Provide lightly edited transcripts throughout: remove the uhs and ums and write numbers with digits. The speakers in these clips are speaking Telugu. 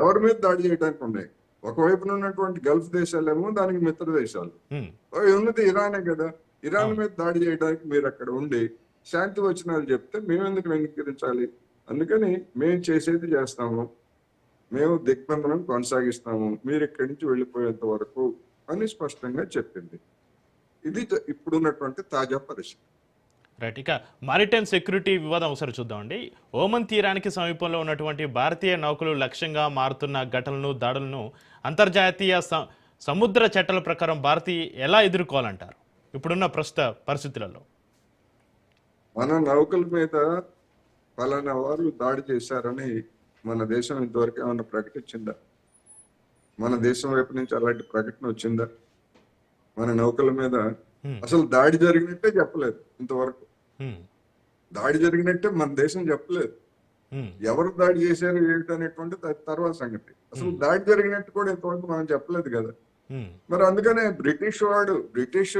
ఎవరి మీద దాడి చేయడానికి ఉన్నాయి. ఒకవైపున ఉన్నటువంటి గల్ఫ్ దేశాలేమో దానికి మిత్ర దేశాలు, ఉన్నది ఇరానే కదా. ఇరాన్ మీద దాడి చేయడానికి మీరు అక్కడ ఉండి శాంతి వచనాలు చెప్తే మేమెందుకు అంగీకరించాలి? అందుకని మేము చేసేది చేస్తాము, మేము దిగ్బంధనం కొనసాగిస్తాము, మీరు ఇక్కడి నుంచి వెళ్ళిపోయేంత వరకు అని స్పష్టంగా చెప్పింది. ఇది ఇప్పుడున్నటువంటి తాజా పరిస్థితి. రైట్. ఇక మారిటైమ్ సెక్యూరిటీ వివాదం ఒకసారి చూద్దామండి. ఓమన్ తీరానికి సమీపంలో ఉన్నటువంటి భారతీయ నౌకలు లక్ష్యంగా మారుతున్న ఘటనలను, దాడులను అంతర్జాతీయ సముద్ర చట్టాల ప్రకారం భారత్ ఎలా ఎదుర్కోవాలంటారు ఇప్పుడున్న ప్రస్తుత పరిస్థితులలో? మన నౌకల మీద పలానా వాళ్ళు దాడి చేశారని మన దేశం ఇంతవరకు ఏమన్నా ప్రకటించిందా? మన దేశం వైపు నుంచి అలాంటి ప్రకటన వచ్చిందా? మన నౌకల మీద అసలు దాడి జరిగినట్టే చెప్పలేదు ఇంతవరకు. దాడి జరిగినట్టే మన దేశం చెప్పలేదు. ఎవరు దాడి చేశారు ఏమిటి అనేటువంటి తర్వాత సంగతి. అసలు దాడి జరిగినట్టు కూడా ఇంతవరకు మనం చెప్పలేదు కదా. మరి అందుకనే బ్రిటిష్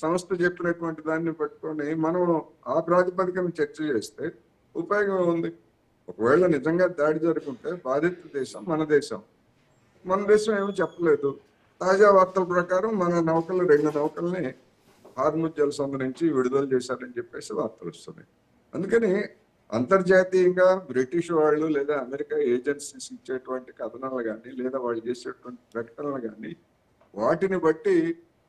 సంస్థ చెప్పినటువంటి దాన్ని పట్టుకొని మనం ఆ ప్రాతిపదికన చర్చ చేస్తే ఉపయోగం ఉంది. ఒకవేళ నిజంగా దాడి జరుగుతుంటే బాధిత దేశం మన దేశం. మన దేశం ఏమీ చెప్పలేదు. తాజా వార్తల ప్రకారం మన నౌకలు 2 నౌకల్ని హార్ముజ్ జలసంధి నుంచి విడుదల చేశారని చెప్పేసి వార్తలు వస్తున్నాయి. అందుకని అంతర్జాతీయంగా బ్రిటిష్ వాళ్ళు లేదా అమెరికా ఏజెన్సీస్ ఇచ్చేటువంటి కథనాలు కానీ లేదా వాళ్ళు చేసేటువంటి ప్రకటనలు కానీ వాటిని బట్టి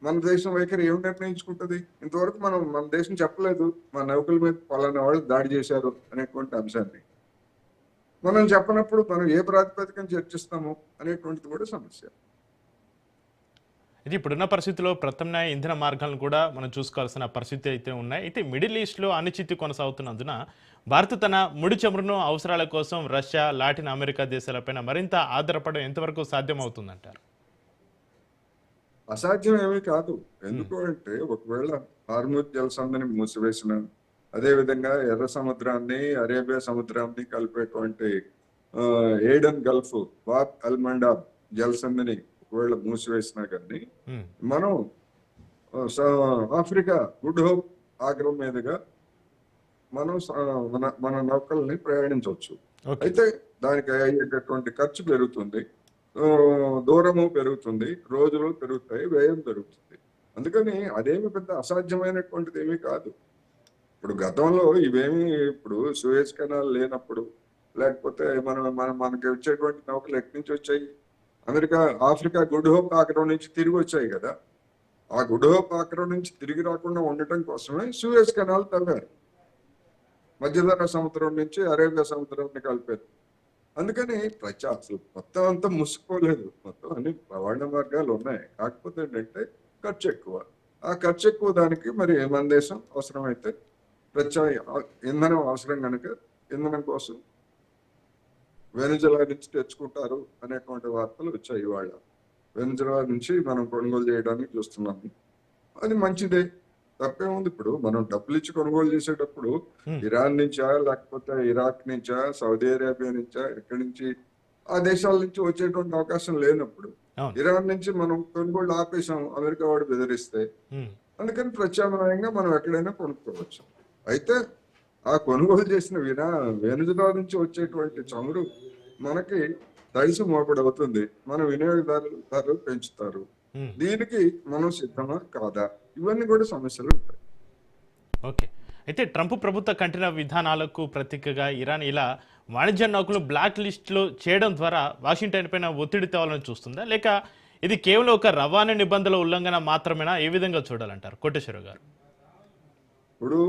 మన దేశం వైఖరి ఏమి నిర్ణయించుకుంటుంది? ఇంతవరకు మన దేశం చెప్పలేదు మన నౌకల మీద పలానా వాళ్ళు దాడి చేశారు అనేటువంటి అంశాన్ని. మనం చెప్పనప్పుడు మనం ఏ ప్రాతిపదికన చర్చిస్తాము అనేటువంటిది కూడా సమస్య. ఇది ఇప్పుడున్న పరిస్థితిలో ప్రత్యామ్నాయ ఇంధన మార్గాలను కూడా మనం చూసుకోవాల్సిన పరిస్థితి అయితే ఉన్నాయి. అయితే మిడిల్ ఈస్ట్లో అనిశ్చితి కొనసాగుతున్నందున భారత్ తన ముడి చమురును అవసరాల కోసం రష్యా, లాటిన్ అమెరికా దేశాలపైన మరింత ఆధారపడడం ఎంతవరకు సాధ్యమవుతుందంటారు? అసాధ్యం ఏమీ కాదు. ఎందుకు అంటే ఒకవేళ హార్ముజ్ జలసంధిని మూసివేసిన, అదేవిధంగా ఎర్ర సముద్రాన్ని అరేబియా సముద్రాన్ని కలిపేటువంటి ఏడెన్ గల్ఫ్, బాబ్ అల్ మండాబ్ జలసంధిని ఒకవేళ మూసివేసినా కానీ మనం ఆఫ్రికా గుడ్ హోప్ ఆగ్రహం మీదుగా మనం మన నౌకల్ని ప్రయాణించవచ్చు. అయితే దానికి అయ్యేటటువంటి ఖర్చు పెరుగుతుంది, దూరము పెరుగుతుంది, రోజులు పెరుగుతాయి, వ్యయం పెరుగుతుంది. అందుకని అదేమి పెద్ద అసాధ్యమైనటువంటిది ఏమీ కాదు. ఇప్పుడు గతంలో ఇవేమి ఇప్పుడు సూయజ్ కెనాల్ లేనప్పుడు లేకపోతే మనకి వచ్చేటువంటి నౌకలు ఎక్కడి నుంచి వచ్చాయి? ఆఫ్రికా గుడ్ హోప్ ఆగ్రహం నుంచి తిరిగి వచ్చాయి కదా. ఆ గుడ్ హోప్ ఆగ్రహం నుంచి తిరిగి రాకుండా ఉండటం కోసమే సూయజ్ కెనాల్ తవ్వారు. మధ్యధరా సముద్రం నుంచి అరేబియా సముద్రాన్ని కలిపారు. అందుకని అసలు మొత్తం అంతా ముసుకుపోలేదు, మొత్తం అన్ని రవాణా మార్గాలు ఉన్నాయి. కాకపోతే ఏంటంటే ఖర్చు ఎక్కువ. ఆ ఖర్చు ఎక్కువ దానికి మరి మన దేశం అవసరమైతే ఇంధనం అవసరం కనుక ఇంధనం కోసం వెనిజులా నుంచి తెచ్చుకుంటారు అనేటువంటి వార్తలు వచ్చాయి. ఇవాళ వెనిజులా నుంచి మనం కొనుగోలు చేయడానికి చూస్తున్నాము. అది మంచిదే, తప్పేముంది. ఇప్పుడు మనం డబ్బులు ఇచ్చి కొనుగోలు చేసేటప్పుడు ఇరాన్ నుంచా లేకపోతే ఇరాక్ నుంచా సౌదీ అరేబియా నుంచా ఎక్కడి నుంచి ఆ దేశాల నుంచి వచ్చేటువంటి అవకాశం లేనప్పుడు ఇరాన్ నుంచి మనం కొనుగోలు ఆపేసాం అమెరికా వాడు బెదిరిస్తే. అందుకని ప్రత్యామ్నాయంగా మనం ఎక్కడైనా కొనుక్కోవచ్చు. అయితే ఆ కొనుగోలు చేసిన వెనిజులా నుంచి వచ్చేటువంటి చమురు మనకి తడిసి మోపడవుతుంది, మన వినియోగదారులు ధరలు పెంచుతారు. దీనికి మనం సిద్ధమా కాదా? ఇవన్నీ కూడా సమస్యలు ఉంటాయి. ఓకే. అయితే ట్రంప్ ప్రభుత్వ కఠిన విధానాలకు ప్రతీకగా ఇరాన్ ఇలా వాణిజ్య నౌకలు బ్లాక్ లిస్ట్లో చేయడం ద్వారా వాషింగ్టన్ పైన ఒత్తిడి తేవాలని చూస్తుందా, లేక ఇది కేవలం ఒక రవాణా నిబంధనల ఉల్లంఘన మాత్రమేనా? ఏ విధంగా చూడాలంటారు కోటేశ్వర గారు? ఇప్పుడు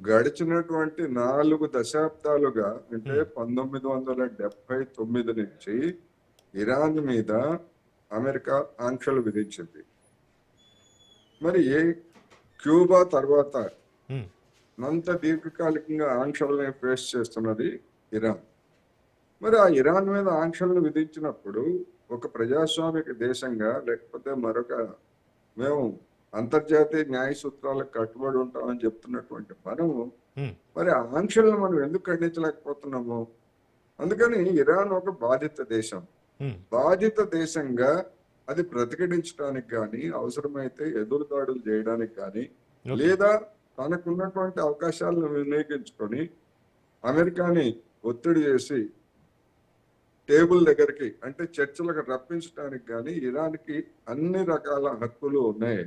గడిచినటువంటి 4 దశాబ్దాలుగా అంటే 1979 నుంచి ఇరాన్ మీద అమెరికా ఆంక్షలు విధించింది. మరి క్యూబా తర్వాత అంత దీర్ఘకాలికంగా ఆంక్షలని ఫేస్ చేస్తున్నది ఇరాన్. మరి ఆ ఇరాన్ మీద ఆంక్షలను విధించినప్పుడు ఒక ప్రజాస్వామిక దేశంగా లేకపోతే మేము అంతర్జాతీయ న్యాయ సూత్రాలకు కట్టుబడి ఉంటామని చెప్తున్నటువంటి మనము మరి ఆ ఆంక్షలను మనం ఎందుకు ఖండించలేకపోతున్నాము? అందుకని ఇరాన్ ఒక బాధిత దేశం. బాధిత దేశంగా అది ప్రతిఘటించడానికి కానీ అవసరమైతే ఎదురుదాడులు చేయడానికి కానీ లేదా తనకున్నటువంటి అవకాశాలను వినియోగించుకొని అమెరికాని ఒత్తిడి చేసి టేబుల్ దగ్గరికి అంటే చర్చలకు రప్పించడానికి కానీ ఇరాన్కి అన్ని రకాల హక్కులు ఉన్నాయి.